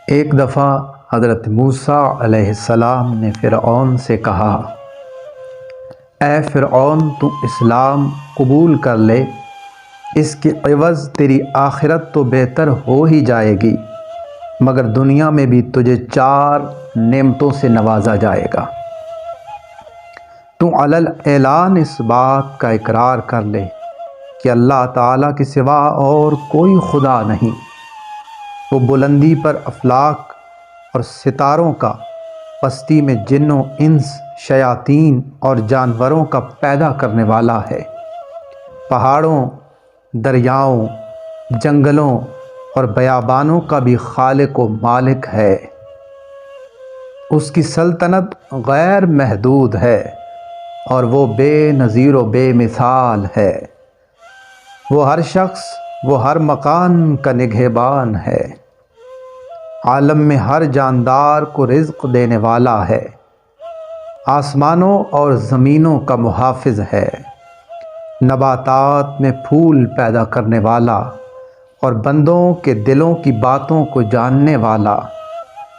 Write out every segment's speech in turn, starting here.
ایک دفعہ حضرت موسیٰ علیہ السلام نے فرعون سے کہا، اے فرعون، تو اسلام قبول کر لے، اس کے عوض تیری آخرت تو بہتر ہو ہی جائے گی، مگر دنیا میں بھی تجھے 4 نعمتوں سے نوازا جائے گا۔ تو علی الاعلان اس بات کا اقرار کر لے کہ اللہ تعالیٰ کے سوا اور کوئی خدا نہیں، وہ بلندی پر افلاک اور ستاروں کا، پستی میں جنوں، انس، شیاطین اور جانوروں کا پیدا کرنے والا ہے، پہاڑوں، دریاؤں، جنگلوں اور بیابانوں کا بھی خالق و مالک ہے۔ اس کی سلطنت غیر محدود ہے اور وہ بے نظیر و بے مثال ہے۔ وہ ہر شخص، وہ ہر مکان کا نگہبان ہے، عالم میں ہر جاندار کو رزق دینے والا ہے، آسمانوں اور زمینوں کا محافظ ہے، نباتات میں پھول پیدا کرنے والا اور بندوں کے دلوں کی باتوں کو جاننے والا،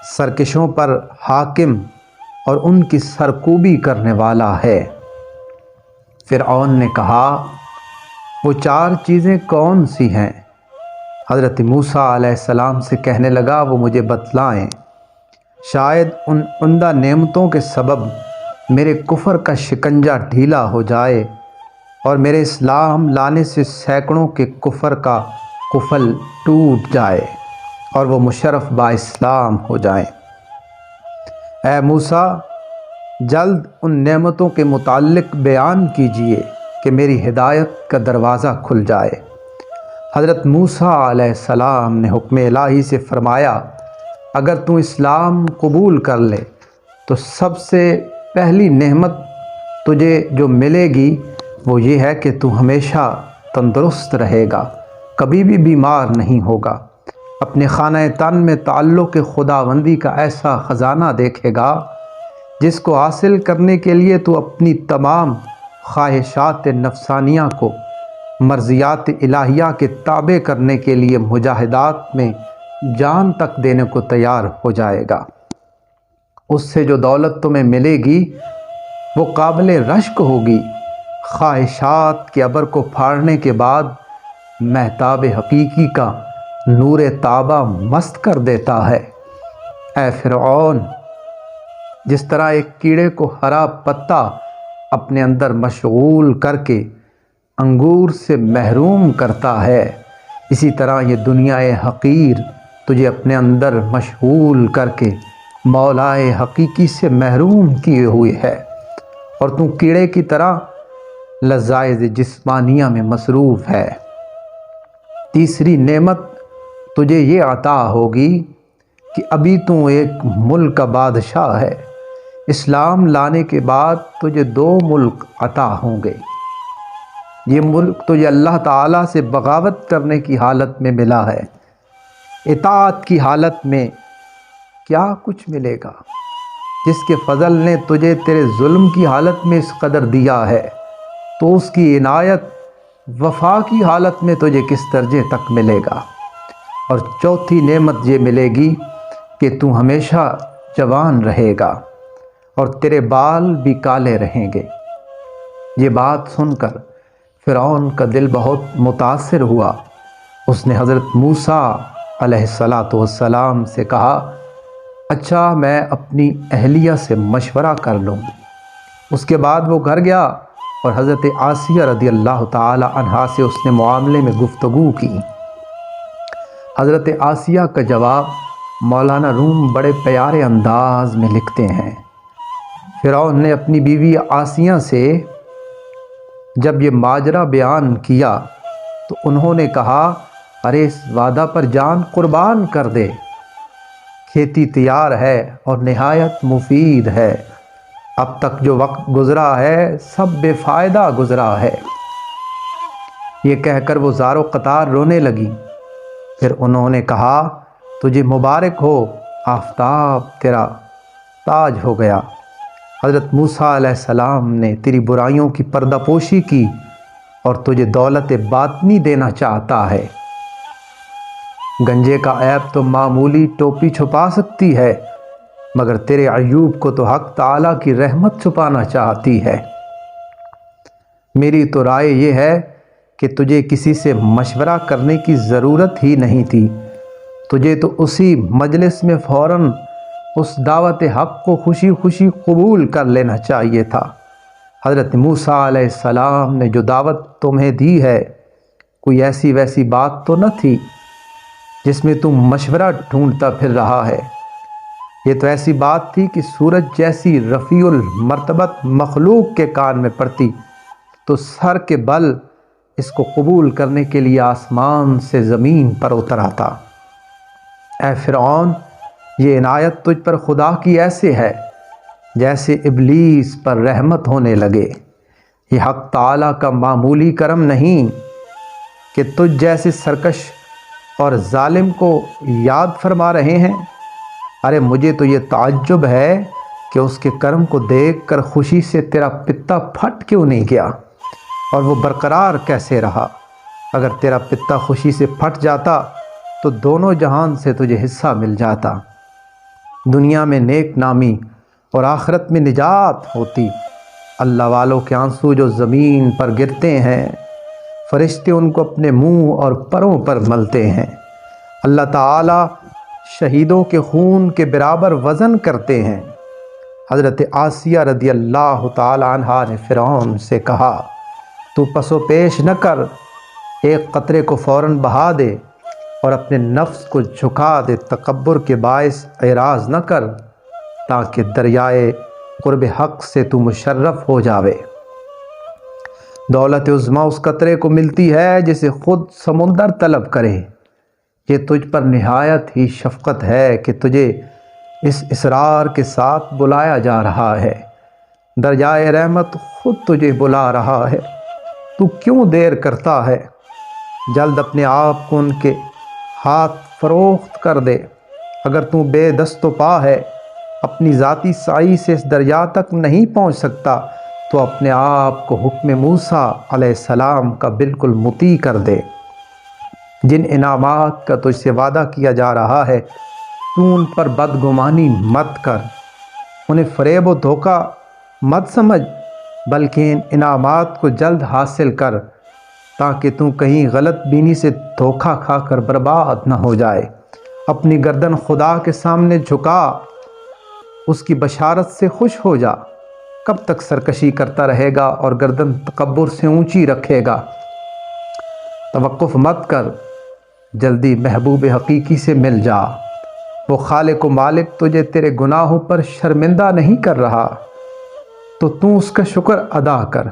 سرکشوں پر حاکم اور ان کی سرکوبی کرنے والا ہے۔ فرعون نے کہا، وہ 4 چیزیں کون سی ہیں؟ حضرت موسیٰ علیہ السلام سے کہنے لگا، وہ مجھے بتلائیں، شاید ان عمدہ نعمتوں کے سبب میرے کفر کا شکنجہ ڈھیلا ہو جائے اور میرے اسلام لانے سے سینکڑوں کے کفر کا قفل ٹوٹ جائے اور وہ مشرف با اسلام ہو جائیں۔ اے موسیٰ، جلد ان نعمتوں کے متعلق بیان کیجئے کہ میری ہدایت کا دروازہ کھل جائے۔ حضرت موسیٰ علیہ السلام نے حکم الہی سے فرمایا، اگر تو اسلام قبول کر لے تو سب سے پہلی نعمت تجھے جو ملے گی وہ یہ ہے کہ تو ہمیشہ تندرست رہے گا، کبھی بھی بیمار نہیں ہوگا، اپنے خانہ تن میں تعلق خداوندی کا ایسا خزانہ دیکھے گا جس کو حاصل کرنے کے لیے تو اپنی تمام خواہشات نفسانیہ کو مرضیات الہیہ کے تابع کرنے کے لیے مجاہدات میں جان تک دینے کو تیار ہو جائے گا۔ اس سے جو دولت تمہیں ملے گی وہ قابل رشک ہوگی، خواہشات کے ابر کو پھاڑنے کے بعد مہتاب حقیقی کا نور تابہ مست کر دیتا ہے۔ اے فرعون، جس طرح ایک کیڑے کو ہرا پتا اپنے اندر مشغول کر کے انگور سے محروم کرتا ہے، اسی طرح یہ دنیا حقیر تجھے اپنے اندر مشغول کر کے مولائے حقیقی سے محروم کیے ہوئے ہے، اور تو کیڑے کی طرح لذائذ جسمانیہ میں مصروف ہے۔ تیسری نعمت تجھے یہ عطا ہوگی کہ ابھی تو ایک ملک کا بادشاہ ہے، اسلام لانے کے بعد تجھے 2 ملک عطا ہوں گے۔ یہ ملک تجھے اللہ تعالیٰ سے بغاوت کرنے کی حالت میں ملا ہے، اطاعت کی حالت میں کیا کچھ ملے گا؟ جس کے فضل نے تجھے تیرے ظلم کی حالت میں اس قدر دیا ہے، تو اس کی عنایت وفا کی حالت میں تجھے کس درجے تک ملے گا؟ اور چوتھی نعمت یہ ملے گی کہ تو ہمیشہ جوان رہے گا اور تیرے بال بھی کالے رہیں گے۔ یہ بات سن کر فرعون کا دل بہت متاثر ہوا۔ اس نے حضرت موسیٰ علیہ السلام سے کہا، اچھا، میں اپنی اہلیہ سے مشورہ کر لوں۔ اس کے بعد وہ گھر گیا اور حضرت آسیہ رضی اللہ تعالی عنہا سے اس نے معاملے میں گفتگو کی۔ حضرت آسیہ کا جواب مولانا روم بڑے پیارے انداز میں لکھتے ہیں۔ فرعون نے اپنی بیوی آسیہ سے جب یہ ماجرا بیان کیا تو انہوں نے کہا، ارے اس وعدہ پر جان قربان کر دے، کھیتی تیار ہے اور نہایت مفید ہے، اب تک جو وقت گزرا ہے سب بے فائدہ گزرا ہے۔ یہ کہہ کر وہ زار و قطار رونے لگی۔ پھر انہوں نے کہا، تجھے مبارک ہو، آفتاب تیرا تاج ہو گیا، حضرت موسیٰ علیہ السلام نے تیری برائیوں کی پردہ پوشی کی اور تجھے دولت باطنی دینا چاہتا ہے۔ گنجے کا عیب تو معمولی ٹوپی چھپا سکتی ہے، مگر تیرے عیوب کو تو حق تعالیٰ کی رحمت چھپانا چاہتی ہے۔ میری تو رائے یہ ہے کہ تجھے کسی سے مشورہ کرنے کی ضرورت ہی نہیں تھی، تجھے تو اسی مجلس میں فوراً اس دعوت حق کو خوشی خوشی قبول کر لینا چاہیے تھا۔ حضرت موسیٰ علیہ السلام نے جو دعوت تمہیں دی ہے، کوئی ایسی ویسی بات تو نہ تھی جس میں تم مشورہ ڈھونڈتا پھر رہا ہے۔ یہ تو ایسی بات تھی کہ سورج جیسی رفیع المرتبت مخلوق کے کان میں پڑتی تو سر کے بل اس کو قبول کرنے کے لیے آسمان سے زمین پر اتر آتا۔ اے فرعون، یہ عنایت تجھ پر خدا کی ایسے ہے جیسے ابلیس پر رحمت ہونے لگے۔ یہ حق تعالیٰ کا معمولی کرم نہیں کہ تجھ جیسے سرکش اور ظالم کو یاد فرما رہے ہیں۔ ارے مجھے تو یہ تعجب ہے کہ اس کے کرم کو دیکھ کر خوشی سے تیرا پتا پھٹ کیوں نہیں گیا اور وہ برقرار کیسے رہا۔ اگر تیرا پتا خوشی سے پھٹ جاتا تو دونوں جہان سے تجھے حصہ مل جاتا، دنیا میں نیک نامی اور آخرت میں نجات ہوتی۔ اللہ والوں کے آنسو جو زمین پر گرتے ہیں، فرشتے ان کو اپنے منہ اور پروں پر ملتے ہیں۔ اللہ تعالیٰ شہیدوں کے خون کے برابر وزن کرتے ہیں۔ حضرت آسیہ رضی اللہ تعالی عنہا نے فرعون سے کہا، تو پس و پیش نہ کر، ایک قطرے کو فوراً بہا دے اور اپنے نفس کو جھکا دے، تکبر کے باعث اعراض نہ کر، تاکہ دریائے قرب حق سے تو مشرف ہو جاوے۔ دولت عظمیٰ اس قطرے کو ملتی ہے جسے خود سمندر طلب کرے۔ یہ تجھ پر نہایت ہی شفقت ہے کہ تجھے اس اصرار کے ساتھ بلایا جا رہا ہے۔ دریائے رحمت خود تجھے بلا رہا ہے، تو کیوں دیر کرتا ہے؟ جلد اپنے آپ کو ان کے ہاتھ فروخت کر دے۔ اگر تو بے دست و پا ہے، اپنی ذاتی سعی سے اس دریا تک نہیں پہنچ سکتا، تو اپنے آپ کو حکم موسیٰ علیہ السلام کا بالکل مطیع کر دے۔ جن انعامات کا تجھ سے وعدہ کیا جا رہا ہے، تو ان پر بدگمانی مت کر، انہیں فریب و دھوکہ مت سمجھ، بلکہ ان انعامات کو جلد حاصل کر، تاکہ تو کہیں غلط بینی سے دھوکہ کھا کر برباد نہ ہو جائے۔ اپنی گردن خدا کے سامنے جھکا، اس کی بشارت سے خوش ہو جا۔ کب تک سرکشی کرتا رہے گا اور گردن تکبر سے اونچی رکھے گا؟ توقف مت کر، جلدی محبوب حقیقی سے مل جا۔ وہ خالق و مالک تجھے تیرے گناہوں پر شرمندہ نہیں کر رہا، تو اس کا شکر ادا کر۔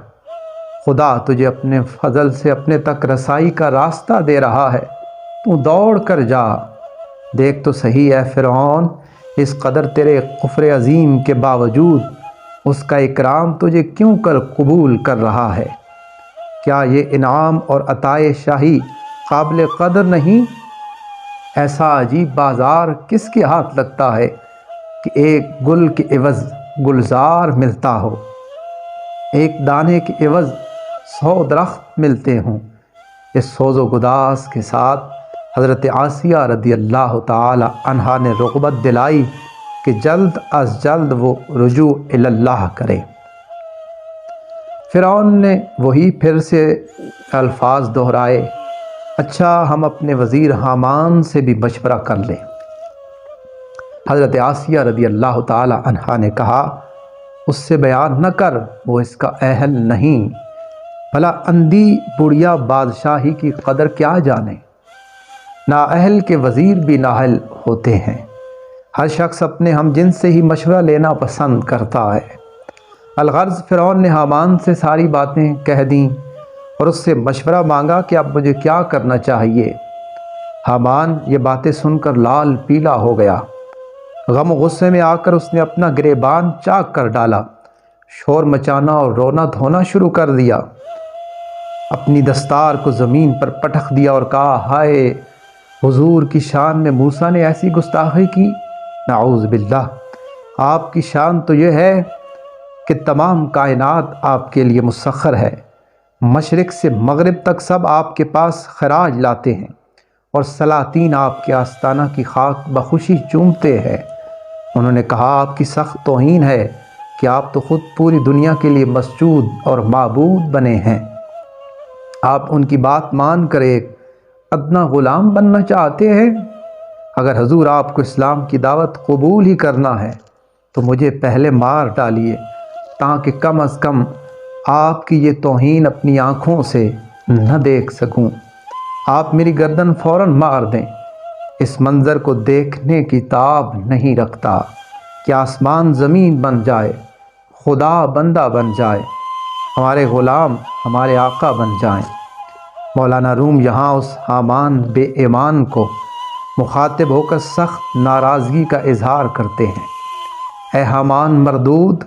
خدا تجھے اپنے فضل سے اپنے تک رسائی کا راستہ دے رہا ہے، تو دوڑ کر جا۔ دیکھ تو صحیح ہے فرعون، اس قدر تیرے کفر عظیم کے باوجود اس کا اکرام تجھے کیوں کر قبول کر رہا ہے؟ کیا یہ انعام اور عطائے شاہی قابل قدر نہیں؟ ایسا عجیب بازار کس کے ہاتھ لگتا ہے کہ ایک گل کے عوض گلزار ملتا ہو، ایک دانے کے عوض 100 درخت ملتے ہوں۔ اس سوز و گداز کے ساتھ حضرت آسیہ رضی اللہ تعالی عنہا نے رغبت دلائی کہ جلد از جلد وہ رجوع اللہ کرے۔ فرعون نے وہی پھر سے الفاظ دہرائے، اچھا ہم اپنے وزیر حامان سے بھی مشورہ کر لیں۔ حضرت آسیہ رضی اللہ تعالی عنہا نے کہا، اس سے بیان نہ کر، وہ اس کا اہل نہیں۔ بھلا اندھی بڑھیا بادشاہی کی قدر کیا جانے؟ نااہل کے وزیر بھی نااہل ہوتے ہیں۔ ہر شخص اپنے ہم جنس سے ہی مشورہ لینا پسند کرتا ہے۔ الغرض فرعون نے حامان سے ساری باتیں کہہ دیں اور اس سے مشورہ مانگا کہ اب مجھے کیا کرنا چاہیے۔ حامان یہ باتیں سن کر لال پیلا ہو گیا۔ غم و غصے میں آ کر اس نے اپنا گریبان چاک کر ڈالا، شور مچانا اور رونا دھونا شروع کر دیا، اپنی دستار کو زمین پر پٹخ دیا اور کہا، ہائے حضور کی شان میں موسیٰ نے ایسی گستاخی کی، نعوذ باللہ۔ آپ کی شان تو یہ ہے کہ تمام کائنات آپ کے لیے مسخر ہے، مشرق سے مغرب تک سب آپ کے پاس خراج لاتے ہیں اور سلاطین آپ کے آستانہ کی خاک بخوشی چومتے ہیں۔ انہوں نے کہا آپ کی سخت توہین ہے کہ آپ تو خود پوری دنیا کے لیے مسجود اور معبود بنے ہیں۔ آپ ان کی بات مان کر ایک ادنا غلام بننا چاہتے ہیں؟ اگر حضور آپ کو اسلام کی دعوت قبول ہی کرنا ہے تو مجھے پہلے مار ڈالیے تاکہ کم از کم آپ کی یہ توہین اپنی آنکھوں سے نہ دیکھ سکوں۔ آپ میری گردن فوراً مار دیں۔ اس منظر کو دیکھنے کی تاب نہیں رکھتا کہ آسمان زمین بن جائے، خدا بندہ بن جائے، ہمارے غلام ہمارے آقا بن جائیں۔ مولانا روم یہاں اس حامان بے ایمان کو مخاطب ہو کر سخت ناراضگی کا اظہار کرتے ہیں۔ اے حامان مردود،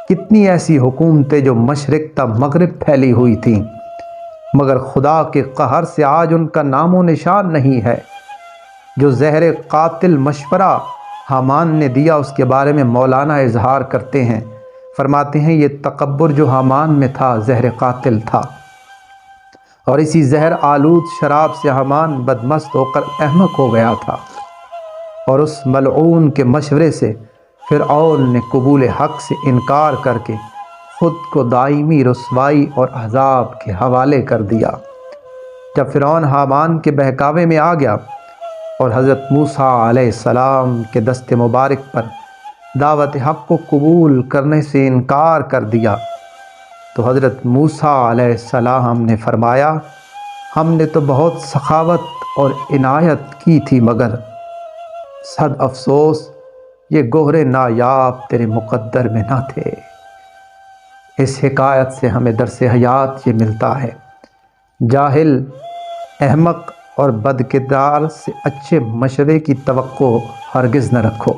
کتنی ایسی حکومتیں جو مشرق تا مغرب پھیلی ہوئی تھیں، مگر خدا کے قہر سے آج ان کا نام و نشان نہیں ہے۔ جو زہر قاتل مشورہ حامان نے دیا اس کے بارے میں مولانا اظہار کرتے ہیں، فرماتے ہیں یہ تکبر جو حامان میں تھا زہر قاتل تھا، اور اسی زہر آلود شراب سے حامان بدمست ہو کر احمق ہو گیا تھا، اور اس ملعون کے مشورے سے فرعون نے قبول حق سے انکار کر کے خود کو دائمی رسوائی اور عذاب کے حوالے کر دیا۔ جب فرعون حامان کے بہکاوے میں آ گیا اور حضرت موسیٰ علیہ السلام کے دست مبارک پر دعوت حق کو قبول کرنے سے انکار کر دیا تو حضرت موسیٰ علیہ السلام نے فرمایا ہم نے تو بہت سخاوت اور عنایت کی تھی، مگر صد افسوس یہ گوہر نایاب تیرے مقدر میں نہ تھے۔ اس حکایت سے ہمیں درس حیات یہ ملتا ہے، جاہل، احمق اور بد کردار سے اچھے مشورے کی توقع ہرگز نہ رکھو۔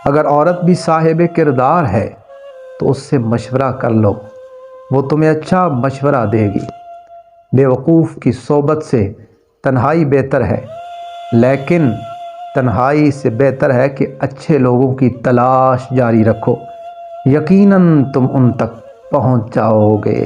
اگر عورت بھی صاحب کردار ہے تو اس سے مشورہ کر لو، وہ تمہیں اچھا مشورہ دے گی۔ بے وقوف کی صحبت سے تنہائی بہتر ہے، لیکن تنہائی سے بہتر ہے کہ اچھے لوگوں کی تلاش جاری رکھو، یقیناً تم ان تک پہنچ جاؤ گے۔